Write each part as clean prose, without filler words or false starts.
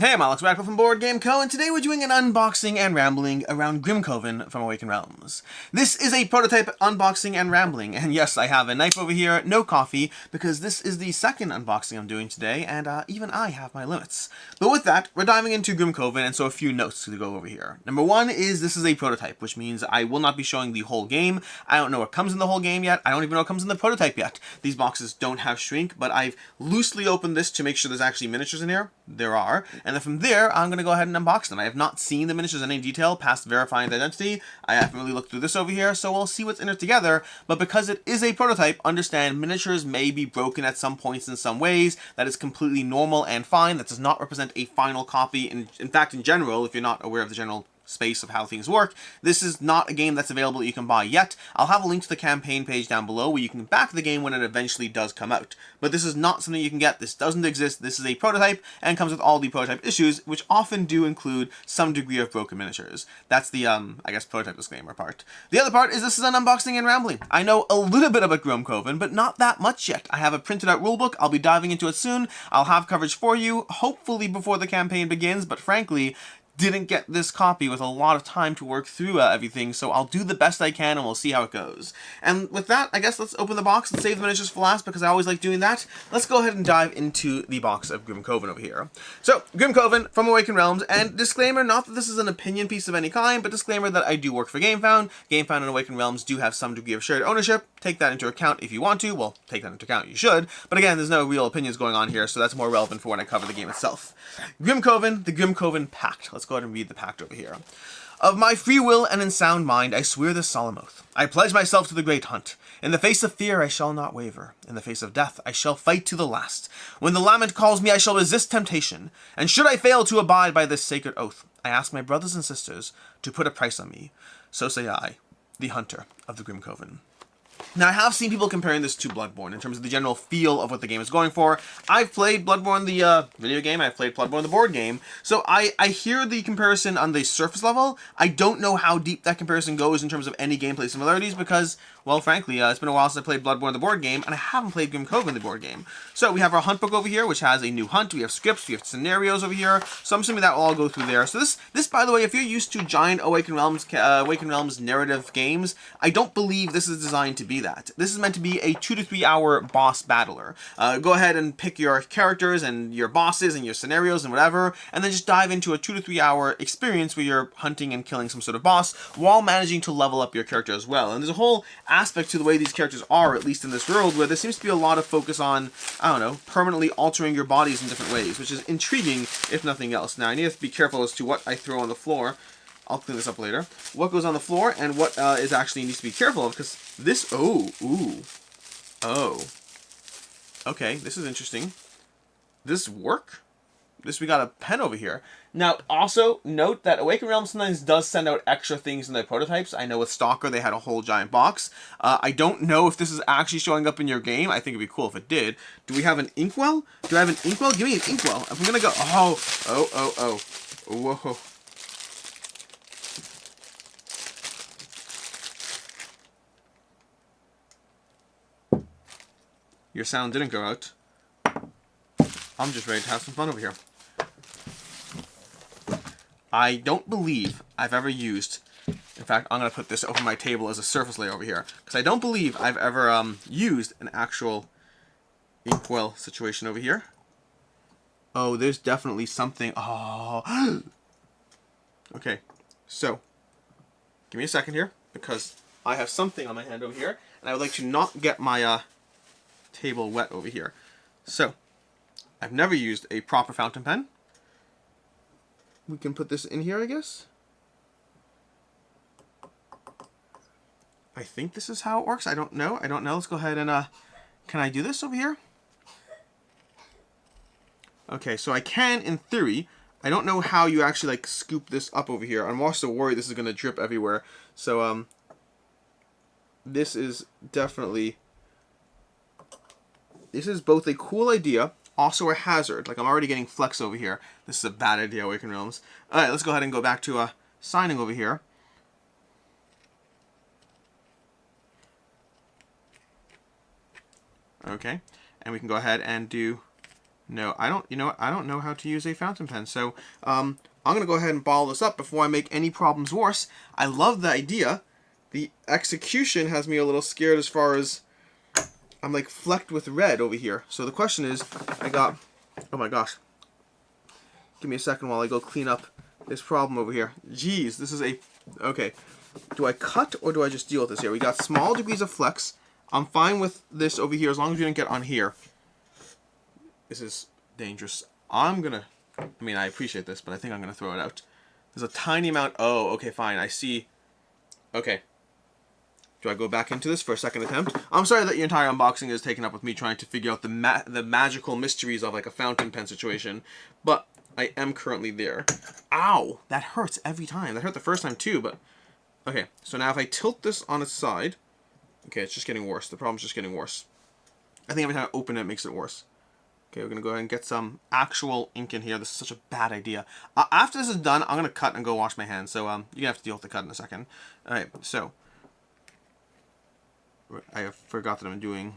Hey, I'm Alex Radcliffe from Coven, and today we're doing an unboxing and rambling around Grimcoven from Awakened Realms. This is a prototype unboxing and rambling, and yes, I have a knife over here, no coffee, because this is the second unboxing I'm doing today, and even I have my limits. But with that, we're diving into Grimcoven, and so a few notes to go over here. Number one is this is a prototype, which means I will not be showing the whole game. I don't know what comes in the whole game yet. I don't even know what comes in the prototype yet. These boxes don't have shrink, but I've loosely opened this to make sure there's actually miniatures in here. There are. And then from there, I'm going to go ahead and unbox them. I have not seen the miniatures in any detail past verifying the identity. I haven't really looked through this over here, so we'll see what's in it together. But because it is a prototype, understand miniatures may be broken at some points in some ways. That is completely normal and fine. That does not represent a final copy. In fact, in general, if you're not aware of the general space of how things work, this is not a game that's available that you can buy yet. I'll have a link to the campaign page down below where you can back the game when it eventually does come out. But this is not something you can get. This doesn't exist. This is a prototype and comes with all the prototype issues, which often do include some degree of broken miniatures. That's the, I guess, prototype disclaimer part. The other part is this is an unboxing and rambling. I know a little bit about Grimcoven, but not that much yet. I have a printed out rulebook. I'll be diving into it soon. I'll have coverage for you, hopefully before the campaign begins, but frankly, didn't get this copy with a lot of time to work through everything, so I'll do the best I can and we'll see how it goes. And with that, I guess let's open the box and save the miniatures for last because I always like doing that. Let's go ahead and dive into the box of Grimcoven over here. So, Grimcoven from Awakened Realms, and disclaimer, not that this is an opinion piece of any kind, but disclaimer that I do work for GameFound. GameFound and Awakened Realms do have some degree of shared ownership. Take that into account if you want to. Well, take that into account, you should. But again, there's no real opinions going on here, so that's more relevant for when I cover the game itself. Grimcoven, the Grimcoven Pact. Let's go ahead and read the pact over here. Of my free will and in sound mind, I swear this solemn oath. I pledge myself to the great hunt. In the face of fear, I shall not waver. In the face of death, I shall fight to the last. When the lament calls me, I shall resist temptation. And should I fail to abide by this sacred oath, I ask my brothers and sisters to put a price on me. So say I, the hunter of the Grimcoven. Now, I have seen people comparing this to Bloodborne in terms of the general feel of what the game is going for. I've played Bloodborne, the video game. I've played Bloodborne, the board game. So I hear the comparison on the surface level. I don't know how deep that comparison goes in terms of any gameplay similarities because, well, frankly, it's been a while since I played Bloodborne, the board game, and I haven't played Grimcoven, the board game. So we have our hunt book over here, which has a new hunt. We have scripts. We have scenarios over here. So I'm assuming that will all go through there. So this, by the way, if you're used to giant Awakened Realms narrative games, I don't believe this is designed to be that. This is meant to be a 2 to 3 hour boss battler. Go ahead and pick your characters and your bosses and your scenarios and whatever, and then just dive into a 2 to 3 hour experience where you're hunting and killing some sort of boss while managing to level up your character as well. And there's a whole aspect to the way these characters are, at least in this world, where there seems to be a lot of focus on, I don't know, permanently altering your bodies in different ways, which is intriguing if nothing else. Now, I need to be careful as to what I throw on the floor. I'll clean this up later. What goes on the floor and what is actually needs to be careful of, because this, okay, this is interesting. This work? We got a pen over here. Now, also note that Awakened Realms sometimes does send out extra things in their prototypes. I know with Stalker they had a whole giant box. I don't know if this is actually showing up in your game. I think it'd be cool if it did. Do we have an inkwell? Do I have an inkwell? Give me an inkwell. If I'm gonna go, whoa. Your sound didn't go out. I'm just ready to have some fun over here. I don't believe I've ever used... In fact, I'm going to put this over my table as a surface layer over here. Because I don't believe I've ever used an actual inkwell situation over here. Oh, there's definitely something... Oh. Okay. So, give me a second here. Because I have something on my hand over here. And I would like to not get my... table wet over here. So, I've never used a proper fountain pen. We can put this in here, I guess. I think this is how it works. I don't know. Let's go ahead and, can I do this over here? Okay, so I can, in theory. I don't know how you actually, like, scoop this up over here. I'm also worried this is going to drip everywhere. So, this is definitely... This is both a cool idea, also a hazard. Like, I'm already getting flex over here. This is a bad idea, Awakened Realms. Alright, let's go ahead and go back to signing over here. Okay, and we can go ahead and do No, I don't, you know what? I don't know how to use a fountain pen. So, I'm going to go ahead and bottle this up before I make any problems worse. I love the idea. The execution has me a little scared as far as I'm like flecked with red over here. So the question is, oh my gosh. Give me a second while I go clean up this problem over here. Jeez, this is okay. Do I cut or do I just deal with this here? We got small degrees of flex. I'm fine with this over here as long as we didn't get on here. This is dangerous. I mean, I appreciate this, but I think I'm going to throw it out. There's a tiny amount. Oh, okay, fine. I see. Okay. Do I go back into this for a second attempt? I'm sorry that your entire unboxing is taken up with me trying to figure out the magical mysteries of like a fountain pen situation, but I am currently there. Ow! That hurts every time. That hurt the first time too, but... Okay, so now if I tilt this on its side... Okay, it's just getting worse. The problem's just getting worse. I think every time I open it, it makes it worse. Okay, we're going to go ahead and get some actual ink in here. This is such a bad idea. After this is done, I'm going to cut and go wash my hands. So you're going to have to deal with the cut in a second. Alright, so... I forgot that I'm doing...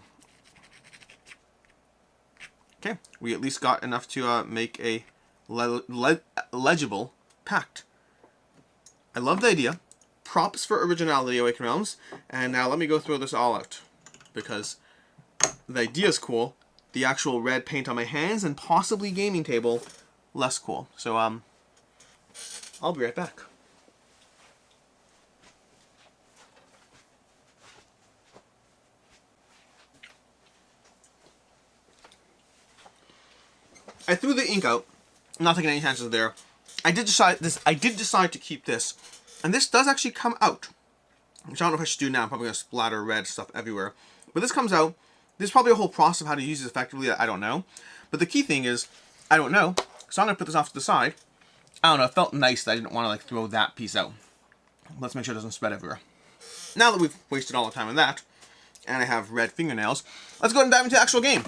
Okay, we at least got enough to make a legible pact. I love the idea. Props for originality, Awakened Realms. And now let me go throw this all out. Because the idea is cool. The actual red paint on my hands and possibly gaming table, less cool. So, I'll be right back. I threw the ink out. I'm not taking any chances there. I did decide to keep this. And this does actually come out. Which I don't know if I should do now. I'm probably going to splatter red stuff everywhere. But this comes out. There's probably a whole process of how to use this effectively that I don't know. But the key thing is, I don't know. So I'm going to put this off to the side. I don't know. It felt nice that I didn't want to like throw that piece out. Let's make sure it doesn't spread everywhere. Now that we've wasted all the time on that, and I have red fingernails, let's go ahead and dive into the actual game.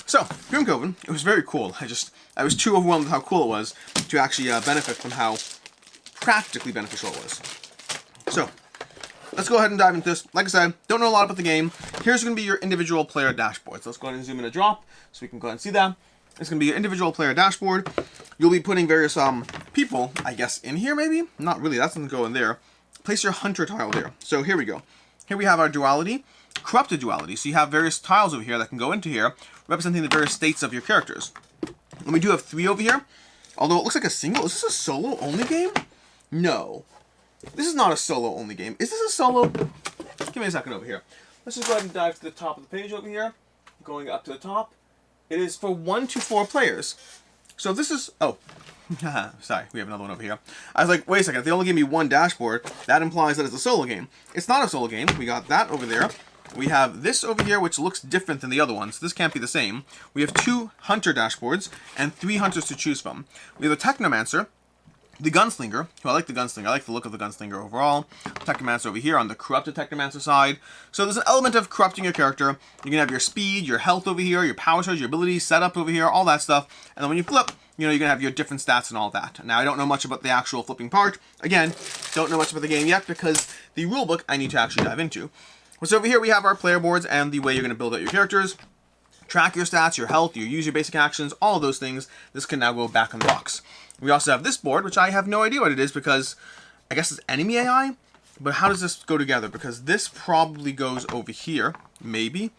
So, Grimcoven, it was very cool. I was too overwhelmed with how cool it was to actually benefit from how practically beneficial it was. So, let's go ahead and dive into this. Like I said, don't know a lot about the game. Here's going to be your individual player dashboard. So let's go ahead and zoom in a drop so we can go ahead and see that. It's going to be your individual player dashboard. You'll be putting various people, I guess, in here maybe? Not really, that doesn't go in there. Place your hunter tile there. So here we go. Here we have our duality, corrupted duality. So you have various tiles over here that can go into here, representing the various states of your characters. And we do have 3 over here. Although it looks like a single. Is this a solo only game? No. This is not a solo only game. Is this a solo? Give me a second over here. Let's just go ahead and dive to the top of the page over here. Going up to the top. It is for 1 to 4 players. So this is... Oh. Sorry, we have another one over here. I was like, wait a second. If they only gave me 1 dashboard, that implies that it's a solo game. It's not a solo game. We got that over there. We have this over here, which looks different than the other ones. This can't be the same. We have 2 hunter dashboards and 3 hunters to choose from. We have the Technomancer, the Gunslinger, who I like the Gunslinger. I like the look of the Gunslinger overall. Technomancer over here on the corrupted Technomancer side. So there's an element of corrupting your character. You can have your speed, your health over here, your power charge, your abilities, setup over here, all that stuff. And then when you flip, you know, you're going to have your different stats and all that. Now, I don't know much about the actual flipping part. Again, don't know much about the game yet because the rulebook I need to actually dive into. So over here we have our player boards and the way you're going to build out your characters. Track your stats, your health, your basic actions, all of those things. This can now go back in the box. We also have this board, which I have no idea what it is because I guess it's enemy AI. But how does this go together? Because this probably goes over here, maybe.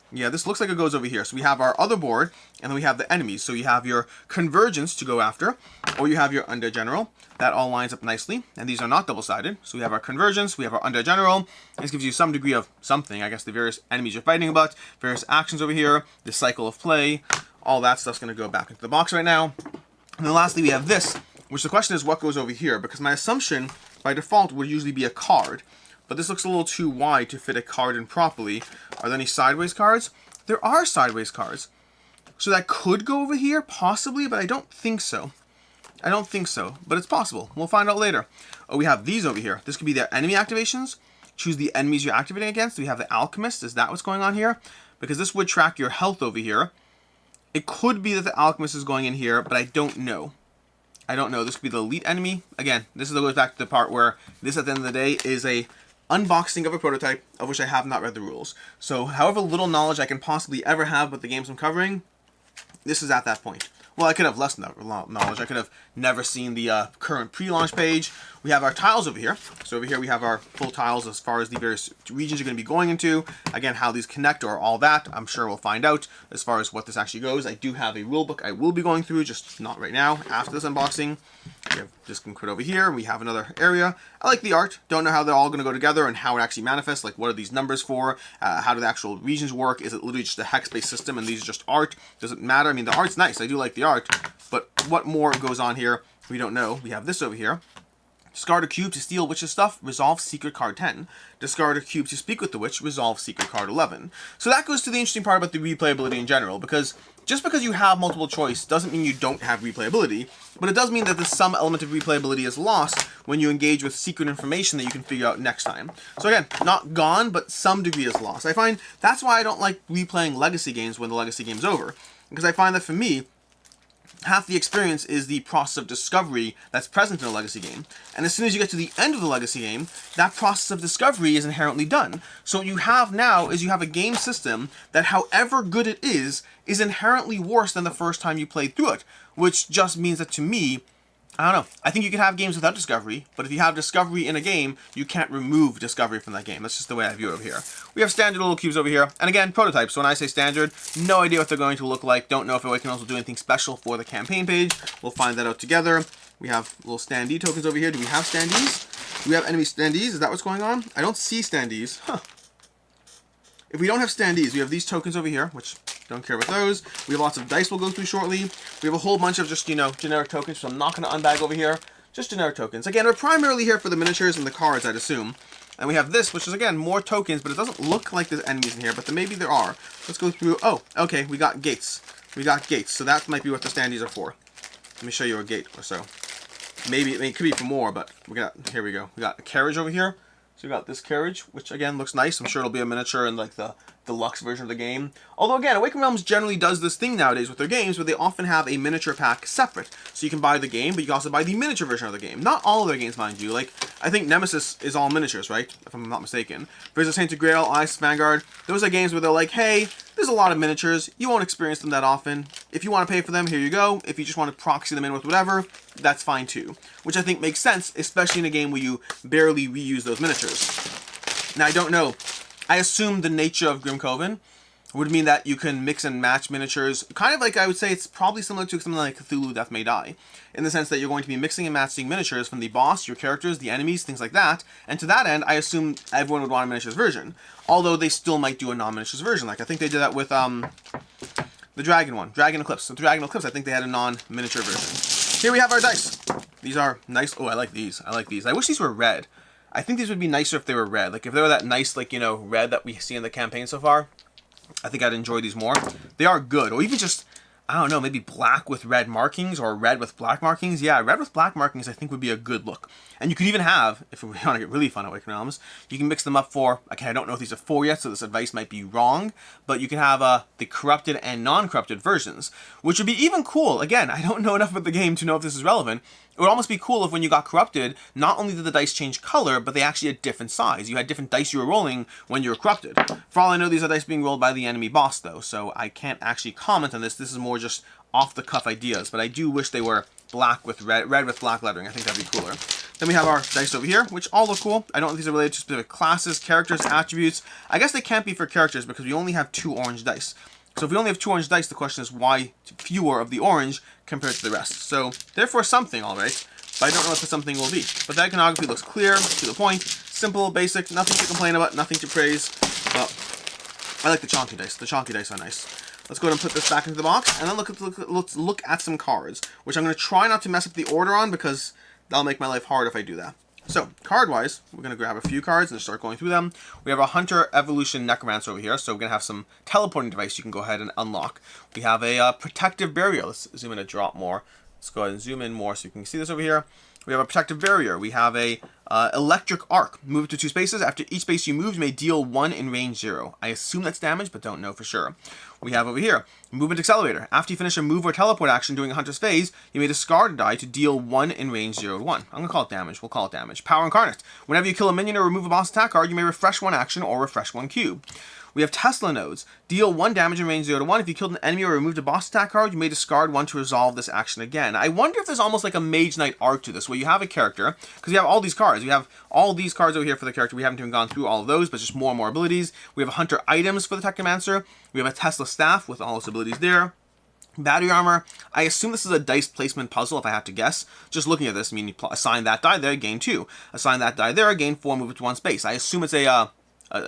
Yeah, this looks like it goes over here. So we have our other board, and then we have the enemies. So you have your convergence to go after, or you have your undead general. That all lines up nicely, and these are not double-sided. So we have our convergence, we have our undead general. This gives you some degree of something, I guess the various enemies you're fighting about, various actions over here, the cycle of play, all that stuff's going to go back into the box right now. And then lastly, we have this, which the question is what goes over here, because my assumption, by default, would usually be a card. But this looks a little too wide to fit a card in properly. Are there any sideways cards? There are sideways cards. So that could go over here, possibly, but I don't think so. I don't think so, but it's possible. We'll find out later. Oh, we have these over here. This could be their enemy activations. Choose the enemies you're activating against. We have the Alchemist. Is that what's going on here? Because this would track your health over here. It could be that the Alchemist is going in here, but I don't know. I don't know. This could be the elite enemy. Again, this goes back to the part where this, at the end of the day, is a unboxing of a prototype of which I have not read the rules. So however little knowledge I can possibly ever have about the games I'm covering, This is at that point. Well, I could have less knowledge. I could have never seen the current pre-launch page. We have our tiles over here. So over here we have our full tiles as far as the various regions you're going to be going into. Again, how these connect or all that, I'm sure we'll find out as far as what this actually goes. I do have a rule book I will be going through, just not right now, after this unboxing. We have this can quit over here. We have another area. I like the art. Don't know how they're all going to go together and how it actually manifests. Like, what are these numbers for? How do the actual regions work? Is it literally just a hex-based system and these are just art? Does it matter? I mean, the art's nice. I do like the art. But what more goes on here? We don't know. We have this over here. Discard a cube to steal witch's stuff, resolve secret card 10. Discard a cube to speak with the witch, resolve secret card 11. So that goes to the interesting part about the replayability in general, because just because you have multiple choice doesn't mean you don't have replayability, but it does mean that some element of replayability is lost when you engage with secret information that you can figure out next time. So again, not gone, but some degree is lost. I find that's why I don't like replaying legacy games when the legacy game's over, because I find that for me, half the experience is the process of discovery that's present in a legacy game. And as soon as you get to the end of the legacy game, that process of discovery is inherently done. So what you have now is you have a game system that, however good it is inherently worse than the first time you played through it. Which just means that, to me, I don't know. I think you can have games without discovery, but if you have discovery in a game, you can't remove discovery from that game. That's just the way I view it over here. We have standard little cubes over here, and again, prototypes. So when I say standard, no idea what they're going to look like. Don't know if Awaken Realms will do anything special for the campaign page. We'll find that out together. We have little standee tokens over here. Do we have standees? Do we have enemy standees? Is that what's going on? I don't see standees. Huh. If we don't have standees, we have these tokens over here, which don't care about those. We have lots of dice we'll go through shortly. We have a whole bunch of just, generic tokens, so I'm not going to unbag over here. Just generic tokens. Again, we're primarily here for the miniatures and the cards, I'd assume. And we have this, which is, again, more tokens, but it doesn't look like there's enemies in here, but maybe there are. Let's go through. Oh, okay, we got gates. We got gates, so that might be what the standees are for. Let me show you a gate or so. Maybe, it could be for more, but here we go. We got a carriage over here. So we got this carriage, which again looks nice. I'm sure it'll be a miniature in like the deluxe version of the game. Although again, Awaken Realms generally does this thing nowadays with their games where they often have a miniature pack separate. So you can buy the game, but you can also buy the miniature version of the game. Not all of their games, mind you. Like, I think Nemesis is all miniatures, right? If I'm not mistaken. Versus Saint Grail, Ice, Vanguard, those are games where they're like, hey, there's a lot of miniatures. You won't experience them that often. If you want to pay for them, here you go. If you just want to proxy them in with whatever, that's fine too. Which I think makes sense, especially in a game where you barely reuse those miniatures. Now, I don't know. I assume the nature of Grimcoven would mean that you can mix and match miniatures. Kind of like, I would say it's probably similar to something like Cthulhu Death May Die, in the sense that you're going to be mixing and matching miniatures from the boss, your characters, the enemies, things like that. And to that end, I assume everyone would want a miniatures version. Although they still might do a non-miniatures version. Like, I think they did that with the Dragon one, Dragon Eclipse. So Dragon Eclipse, I think they had a non-miniature version. Here we have our dice. These are nice. Oh, I like these. I like these. I wish these were red. I think these would be nicer if they were red. Like, if they were that nice, like, red that we see in the campaign so far, I think I'd enjoy these more. They are good. Or even just, I don't know, maybe black with red markings or red with black markings. Yeah, red with black markings I think would be a good look. And you could even have, if we want to get really fun at Awaken Realms, you can mix them up for, okay, I don't know if these are 4 yet, so this advice might be wrong, but you can have the corrupted and non-corrupted versions, which would be even cool. Again, I don't know enough about the game to know if this is relevant. It would almost be cool if when you got corrupted, not only did the dice change color, but they actually had different size. You had different dice you were rolling when you were corrupted. For all I know, these are dice being rolled by the enemy boss, though, so I can't actually comment on this. This is more just off-the-cuff ideas, but I do wish they were black with red with black lettering. I think that'd be cooler. Then we have our dice over here, which all look cool. I don't know if these are related to specific classes, characters, attributes. I guess they can't be for characters because we only have 2 orange dice. So if we only have 2 orange dice, the question is why fewer of the orange compared to the rest. So therefore something, all right. But I don't know what the something will be. But the iconography looks clear, to the point, simple, basic, nothing to complain about, nothing to praise. Well, I like the chonky dice. The chonky dice are nice. Let's go ahead and put this back into the box, and then let's look at some cards, which I'm going to try not to mess up the order on because that'll make my life hard if I do that. So, card-wise, we're going to grab a few cards and start going through them. We have a Hunter Evolution Necromancer over here, so we're going to have some teleporting device you can go ahead and unlock. We have a Protective Barrier. Let's zoom in a drop more. Let's go ahead and zoom in more so you can see this over here. We have a Protective Barrier. We have a Electric Arc. Move it to 2 spaces. After each space you move, you may deal 1 in range 0. I assume that's damage, but don't know for sure. We have over here, Movement Accelerator. After you finish a move or teleport action during a Hunter's phase, you may discard a die to deal 1 in range 0 to 1. I'm going to call it damage. We'll call it damage. Power Incarnate. Whenever you kill a minion or remove a boss attack card, you may refresh 1 action or refresh 1 cube. We have Tesla nodes. Deal 1 damage in range 0 to 1. If you killed an enemy or removed a boss attack card, you may discard 1 to resolve this action again. I wonder if there's almost like a Mage Knight arc to this, where you have a character, because you have all these cards. We have all these cards over here for the character. We haven't even gone through all of those, but just more and more abilities. We have Hunter items for the Technomancer. We have a Tesla staff with all its abilities there. Battery armor. I assume this is a dice placement puzzle, if I have to guess. Just looking at this, I mean, you assign that die there, gain 2. Assign that die there, gain 4, move it to 1 space. I assume it's a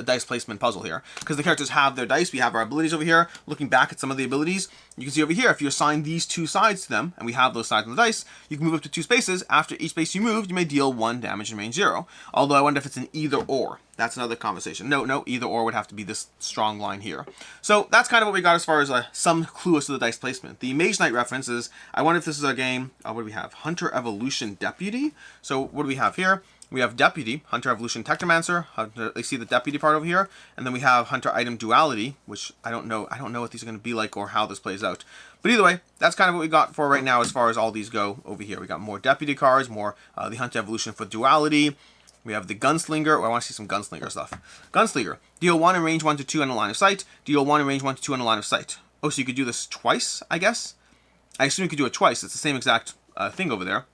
dice placement puzzle here, because the characters have their dice. We have our abilities over here. Looking back at some of the abilities, you can see over here, if you assign these 2 sides to them, and we have those sides on the dice, you can move up to 2 spaces. After each space you move, you may deal 1 damage in range 0. Although I wonder if it's an either or. That's another conversation. No, either or would have to be this strong line here. So that's kind of what we got as far as some clue as to the dice placement. The Mage Knight reference is, I wonder if this is a game, what do we have? Hunter Evolution Deputy. So what do we have here? We have Deputy, Hunter Evolution Technomancer. You see the Deputy part over here, and then we have Hunter Item Duality, which I don't know what these are going to be like or how this plays out. But either way, that's kind of what we got for right now as far as all these go over here. We got more Deputy cards, more the Hunter Evolution for Duality. We have the Gunslinger. Oh, I want to see some Gunslinger stuff. Gunslinger. Deal 1 in range 1 to 2 on the line of sight. Deal 1 in range 1 to 2 on the line of sight. Oh, so you could do this twice, I guess? I assume you could do it twice. It's the same exact thing over there.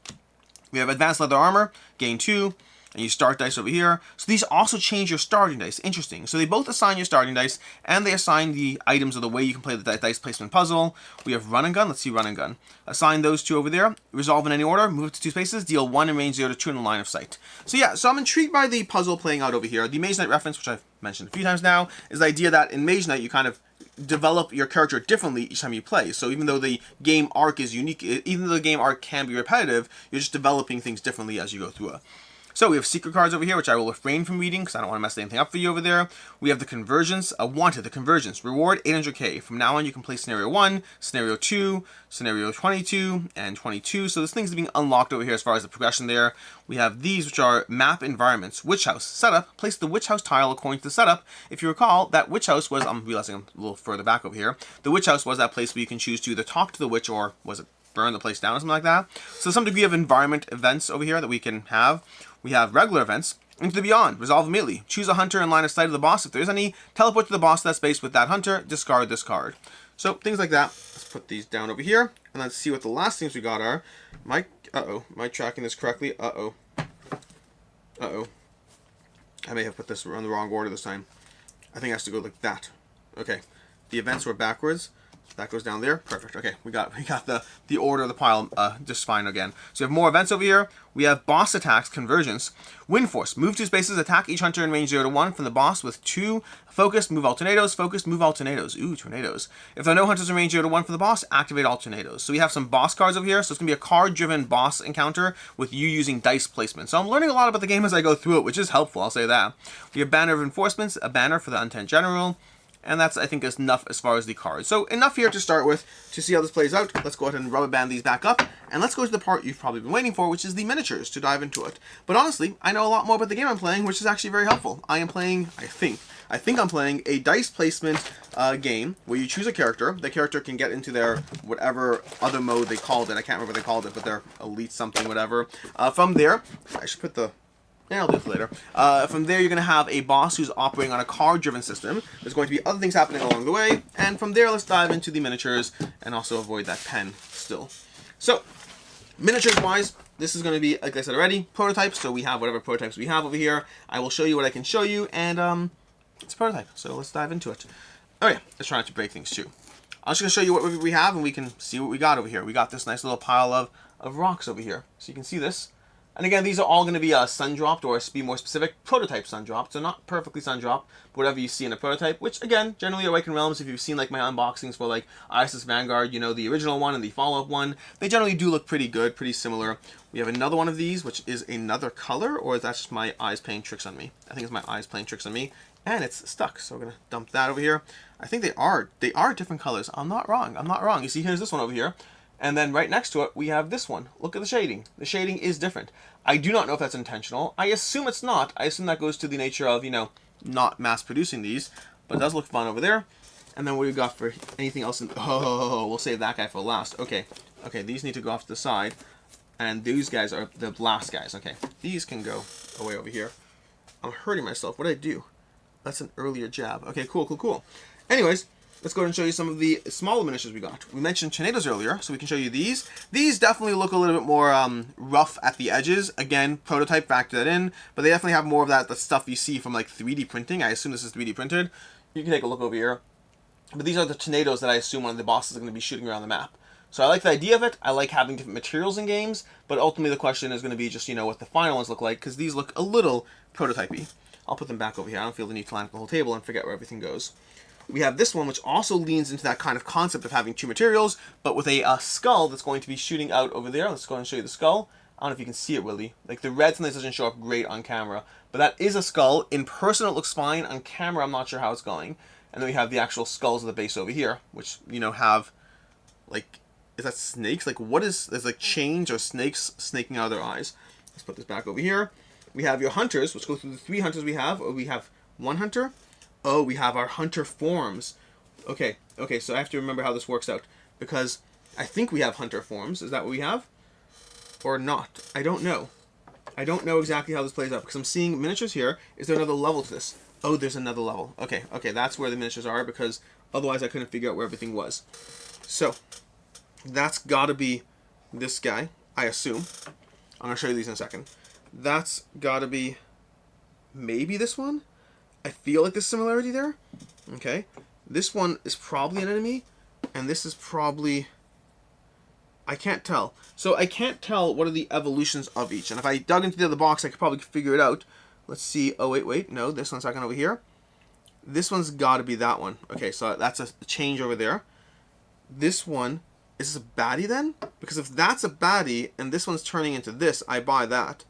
We have Advanced Leather Armor. Gain 2. And you start dice over here. So these also change your starting dice. Interesting. So they both assign your starting dice, and they assign the items of the way you can play the dice placement puzzle. We have Run and Gun. Let's see Run and Gun. Assign those 2 over there. Resolve in any order. Move it to 2 spaces. Deal 1 in range 0 to 2 in the line of sight. So yeah, so I'm intrigued by the puzzle playing out over here. The Mage Knight reference, which I've mentioned a few times now, is the idea that in Mage Knight you kind of develop your character differently each time you play. So even though the game arc is unique, even though the game arc can be repetitive, you're just developing things differently as you go through it. So we have secret cards over here, which I will refrain from reading because I don't want to mess anything up for you over there. We have the conversions. Wanted, the conversions. Reward 800k. From now on, you can play Scenario 1, Scenario 2, Scenario 22, and 22. So this thing's being unlocked over here as far as the progression there. We have these, which are map environments. Witch House. Setup. Place the Witch House tile according to the setup. If you recall, that Witch House was, I'm realizing I'm a little further back over here. The Witch House was that place where you can choose to either talk to the witch or, was it burn the place down or something like that. So some degree of environment events over here that we can have. We have regular events. Into the Beyond. Resolve immediately. Choose a hunter in line of sight of the boss. If there's any, teleport to the boss to that space with that hunter. Discard this card. So things like that. Let's put these down over here. And let's see what the last things we got are. Am I tracking this correctly? I may have put this in the wrong order this time. I think it has to go like that. Okay. The events were backwards. That goes down there. Perfect. Okay, we got the order of the pile just fine again. So we have more events over here. We have boss attacks, convergence. Wind Force. Move 2 spaces, attack each hunter in range 0 to 1 from the boss with 2 focus, move all tornadoes, focus, move all tornadoes. Ooh, tornadoes. If there are no hunters in range 0 to 1 from the boss, activate all tornadoes. So we have some boss cards over here. So it's going to be a card-driven boss encounter with you using dice placement. So I'm learning a lot about the game as I go through it, which is helpful, I'll say that. We have Banner of Enforcements, a banner for the Untent General. And that's, I think, is enough as far as the cards. So enough here to start with to see how this plays out. Let's go ahead and rubber band these back up. And let's go to the part you've probably been waiting for, which is the miniatures, to dive into it. But honestly, I know a lot more about the game I'm playing, which is actually very helpful. I am playing, I think I'm playing a dice placement game where you choose a character. The character can get into their whatever other mode they called it. I can't remember what they called it, but their elite something, whatever. From there, I should put the... Yeah, I'll do this later. From there, you're going to have a boss who's operating on a card-driven system. There's going to be other things happening along the way. And from there, let's dive into the miniatures and also avoid that pen still. So, miniatures-wise, this is going to be, like I said already, prototypes. So we have whatever prototypes we have over here. I will show you what I can show you, and it's a prototype. So let's dive into it. Oh yeah, let's try not to break things too. I'm just going to show you what we have, and we can see what we got over here. We got this nice little pile of rocks over here. So you can see this. And again, these are all going to be sun-dropped, or to be more specific, prototype sun-dropped. So not perfectly sun-dropped, but whatever you see in a prototype, which again, generally Awakened Realms, if you've seen like my unboxings for like Isis Vanguard, you know, the original one and the follow-up one, they generally do look pretty good, pretty similar. We have another one of these, which is another color, or is that just my eyes playing tricks on me? I think it's my eyes playing tricks on me, and it's stuck. So we're going to dump that over here. I think they are different colors. I'm not wrong. You see, here's this one over here. And then right next to it, we have this one. Look at the shading. The shading is different. I do not know if that's intentional. I assume it's not. I assume that goes to the nature of, you know, not mass producing these. But it does look fun over there. And then what do we got for anything else? Oh, we'll save that guy for last. Okay, these need to go off to the side. And these guys are the last guys. Okay, these can go away over here. I'm hurting myself. What did I do? That's an earlier jab. Okay, cool, cool, cool. Anyways, let's go ahead and show you some of the smaller miniatures we got. We mentioned tornadoes earlier, so we can show you these. These definitely look a little bit more rough at the edges. Again, prototype, factor that in, but they definitely have more of that the stuff you see from like 3D printing. I assume this is 3D printed. You can take a look over here. But these are the tornadoes that I assume one of the bosses is going to be shooting around the map. So I like the idea of it. I like having different materials in games, but ultimately the question is going to be just, you know, what the final ones look like, because these look a little prototypey. I'll put them back over here. I don't feel the need to line up the whole table and forget where everything goes. We have this one, which also leans into that kind of concept of having two materials, but with a skull that's going to be shooting out over there. Let's go ahead and show you the skull. I don't know if you can see it really. Like the red sometimes doesn't show up great on camera, but that is a skull. In person it looks fine. On camera I'm not sure how it's going. And then we have the actual skulls of the base over here, which, you know, have, like, is that snakes? Like, what is, there's like chains or snakes snaking out of their eyes. Let's put this back over here. We have your hunters. Let's go through the 3 hunters we have. Oh, we have 1 hunter. Oh, we have our hunter forms. Okay, so I have to remember how this works out, because I think we have hunter forms. Is that what we have? Or not? I don't know. I don't know exactly how this plays out, because I'm seeing miniatures here. Is there another level to this? Oh, there's another level. Okay, that's where the miniatures are, because otherwise I couldn't figure out where everything was. So, that's gotta be this guy, I assume. I'm gonna show you these in a second. That's gotta be maybe this one? I feel like there's similarity there. Okay. This one is probably an enemy, and this is probably... I can't tell. So I can't tell what are the evolutions of each, and if I dug into the other box I could probably figure it out. Let's see. Oh, wait. No, this one's second over here. This one's got to be that one. Okay, so that's a change over there. This one, is this a baddie then? Because if that's a baddie and this one's turning into this, I buy that.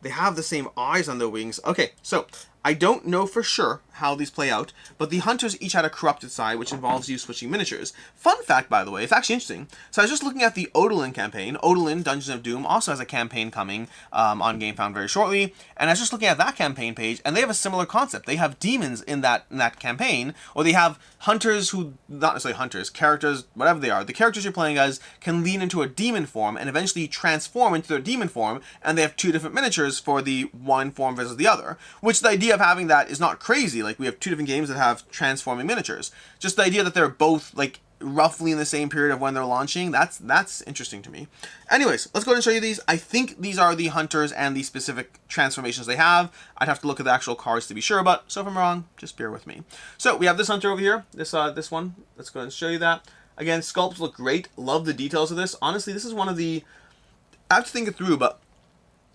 They have the same eyes on their wings. Okay, so I don't know for sure how these play out, but the hunters each had a corrupted side, which involves you switching miniatures. Fun fact, by the way, it's actually interesting. So I was just looking at the Odalin campaign. Odalin, Dungeons of Doom, also has a campaign coming on GameFound very shortly, and I was just looking at that campaign page, and they have a similar concept. They have demons in that campaign, or they have hunters who, not necessarily hunters, characters, whatever they are. The characters you're playing as can lean into a demon form and eventually transform into their demon form, and they have 2 different miniatures for the one form versus the other, which the idea of having that is not crazy. Like, we have 2 different games that have transforming miniatures. Just the idea that they're both, like, roughly in the same period of when they're launching, that's interesting to me. Anyways, let's go ahead and show you these. I think these are the hunters and the specific transformations they have. I'd have to look at the actual cards to be sure, but so if I'm wrong, just bear with me. So we have this hunter over here, this one. Let's go ahead and show you that. Again, sculpts look great. Love the details of this. Honestly, this is one of the, I have to think it through, but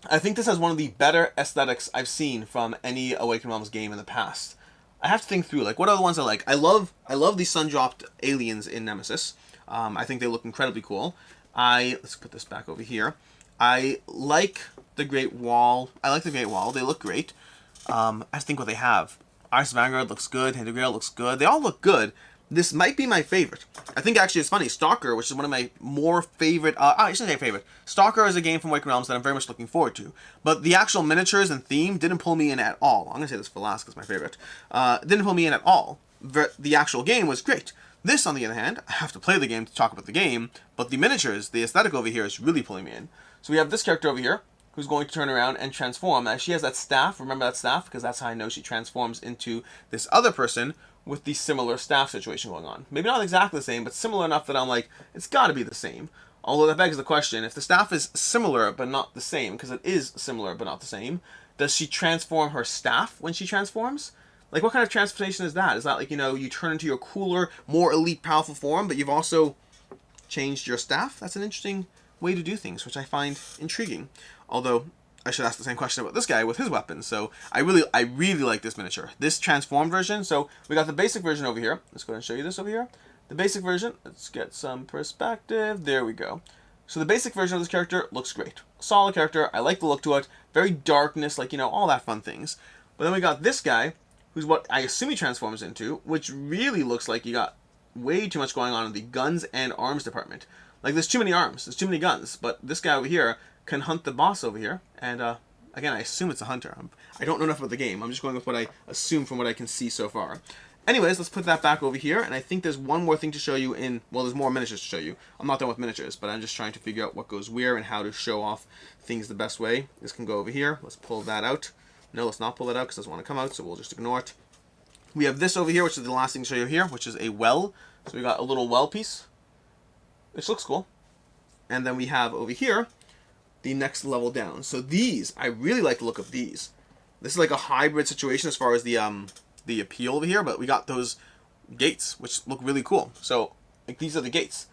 I think this has one of the better aesthetics I've seen from any Awakened Realms game in the past. I have to think through, like, what are the ones I like? I love the sun-dropped aliens in Nemesis. I think they look incredibly cool. Let's put this back over here. I like the Great Wall. They look great. I have to think what they have. Ice Vanguard looks good. Hintergrail looks good. They all look good. This might be my favorite. I think actually it's funny. Stalker, which is one of my more favorite... I shouldn't say favorite. Stalker is a game from Awakened Realms that I'm very much looking forward to. But the actual miniatures and theme didn't pull me in at all. I'm going to say this for last because it's my favorite. Didn't pull me in at all. The actual game was great. This, on the other hand, I have to play the game to talk about the game, but the miniatures, the aesthetic over here is really pulling me in. So we have this character over here, who's going to turn around and transform. She has that staff. Remember that staff? Because that's how I know she transforms into this other person with the similar staff situation going on. Maybe not exactly the same, but similar enough that I'm like, it's got to be the same. Although that begs the question, if the staff is similar but not the same, because it is similar but not the same, does she transform her staff when she transforms? Like, what kind of transformation is that? Is that like, you know, you turn into your cooler, more elite, powerful form, but you've also changed your staff? That's an interesting way to do things, which I find intriguing. Although, I should ask the same question about this guy with his weapons. So I really like this miniature. This transformed version. So we got the basic version over here. Let's go ahead and show you this over here. The basic version. Let's get some perspective. There we go. So the basic version of this character looks great. Solid character. I like the look to it. Very darkness, like, you know, all that fun things. But then we got this guy, who's what I assume he transforms into, which really looks like you got way too much going on in the guns and arms department. Like, there's too many arms. There's too many guns. But this guy over here can hunt the boss over here, and again, I assume it's a hunter. I don't know enough about the game. I'm just going with what I assume from what I can see so far. Anyways, let's put that back over here, and I think there's one more thing to show you well, there's more miniatures to show you. I'm not done with miniatures, but I'm just trying to figure out what goes where and how to show off things the best way. This can go over here. Let's pull that out. No, let's not pull that out because it doesn't want to come out, so we'll just ignore it. We have this over here, which is the last thing to show you here, which is a well. So we got a little well piece, which looks cool. And then we have over here the next level down. So these, I really like the look of these. This is like a hybrid situation as far as the appeal over here, but we got those gates, which look really cool. So like these are the gates.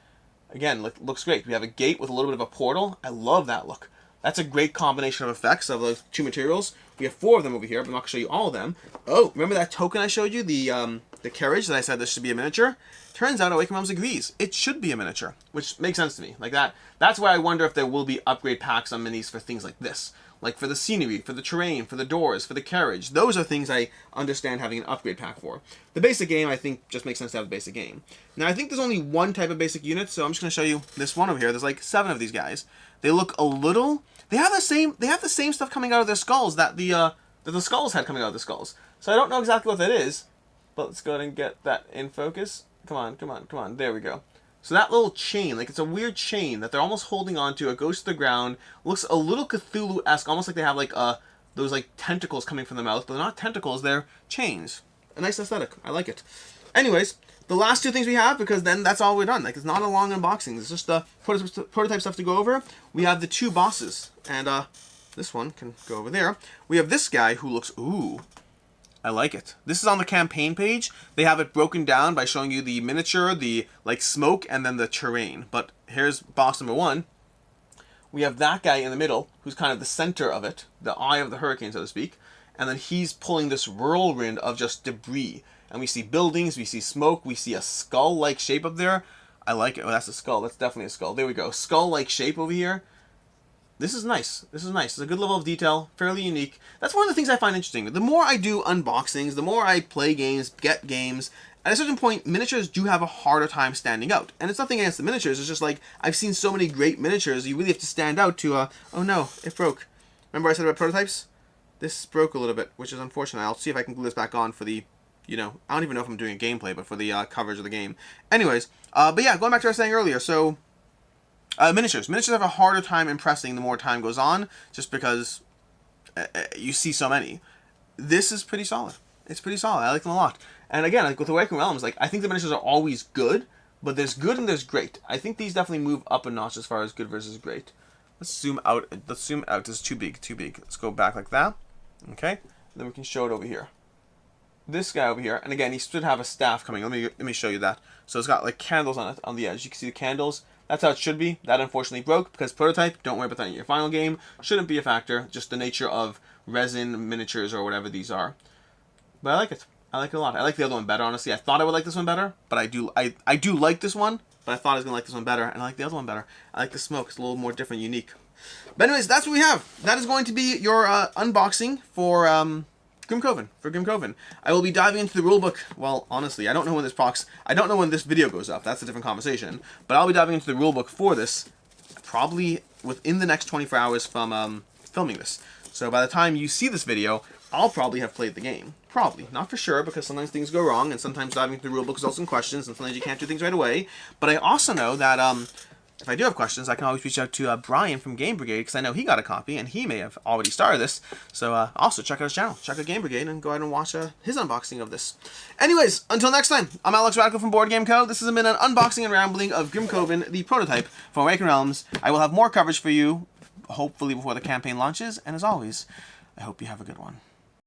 Again, looks great. We have a gate with a little bit of a portal. I love that look. That's a great combination of effects of those two materials. We have 4 of them over here, but I'm not going to show you all of them. Oh, remember that token I showed you? The carriage that I said this should be a miniature? Turns out Awakened Realms agrees. It should be a miniature, which makes sense to me. Like that's why I wonder if there will be upgrade packs on minis for things like this. Like for the scenery, for the terrain, for the doors, for the carriage. Those are things I understand having an upgrade pack for. The basic game, I think, just makes sense to have the basic game. Now, I think there's only one type of basic unit, so I'm just going to show you this one over here. There's like 7 of these guys. They look a little... They have the same stuff coming out of their skulls that the skulls had coming out of the skulls. So I don't know exactly what that is, but let's go ahead and get that in focus. Come on, come on, come on. There we go. So that little chain, like it's a weird chain that they're almost holding on to. It goes to the ground. Looks a little Cthulhu-esque, almost like they have like those like tentacles coming from the mouth, but they're not tentacles, they're chains. A nice aesthetic. I like it. Anyways, the last 2 things we have, because then that's all we're done. Like it's not a long unboxing. It's just prototype stuff to go over. We have the 2 bosses, and this one can go over there. We have this guy who looks, ooh, I like it. This is on the campaign page. They have it broken down by showing you the miniature, the like smoke, and then the terrain. But here's boss number 1. We have that guy in the middle, who's kind of the center of it, the eye of the hurricane, so to speak. And then he's pulling this whirlwind of just debris. And we see buildings, we see smoke, we see a skull-like shape up there. I like it. Oh, that's a skull. That's definitely a skull. There we go. Skull-like shape over here. This is nice. This is nice. It's a good level of detail, fairly unique. That's one of the things I find interesting. The more I do unboxings, the more I play games, get games, at a certain point, miniatures do have a harder time standing out. And it's nothing against the miniatures, it's just like, I've seen so many great miniatures, you really have to stand out to, oh no, it broke. Remember I said about prototypes? This broke a little bit, which is unfortunate. I'll see if I can glue this back on for the, I don't even know if I'm doing a gameplay, but for the coverage of the game. Anyways, but yeah, going back to what I was saying earlier, so... Miniatures. Miniatures have a harder time impressing the more time goes on, just because you see so many. This is pretty solid. It's pretty solid. I like them a lot. And again, like with Awakened Realms, like I think the miniatures are always good, but there's good and there's great. I think these definitely move up a notch as far as good versus great. Let's zoom out. Let's zoom out. This is too big. Too big. Let's go back like that. Okay. And then we can show it over here. This guy over here, and again, he should have a staff coming. Let me show you that. So it's got like candles on it on the edge. You can see the candles. That's how it should be. That unfortunately broke because prototype, don't worry about that in your final game. Shouldn't be a factor. Just the nature of resin miniatures or whatever these are. But I like it. I like it a lot. I like the other one better, honestly. I thought I would like this one better, but I do like this one, but I thought I was going to like this one better, and I like the other one better. I like the smoke. It's a little more different, unique. But anyways, that's what we have. That is going to be your unboxing for Grimcoven. I will be diving into the rulebook. Well, honestly, I don't know when this video goes up. That's a different conversation. But I'll be diving into the rulebook for this probably within the next 24 hours from filming this. So by the time you see this video, I'll probably have played the game. Probably. Not for sure, because sometimes things go wrong, and sometimes diving into the rulebook results in questions, and sometimes you can't do things right away. But I also know that if I do have questions, I can always reach out to Brian from Game Brigade, because I know he got a copy, and he may have already started this. So also check out his channel, check out Game Brigade, and go ahead and watch his unboxing of this. Anyways, until next time, I'm Alex Radical from Board Game Co. This has been an unboxing and rambling of Grimcoven, the prototype for Awakened Realms. I will have more coverage for you, hopefully before the campaign launches, and as always, I hope you have a good one.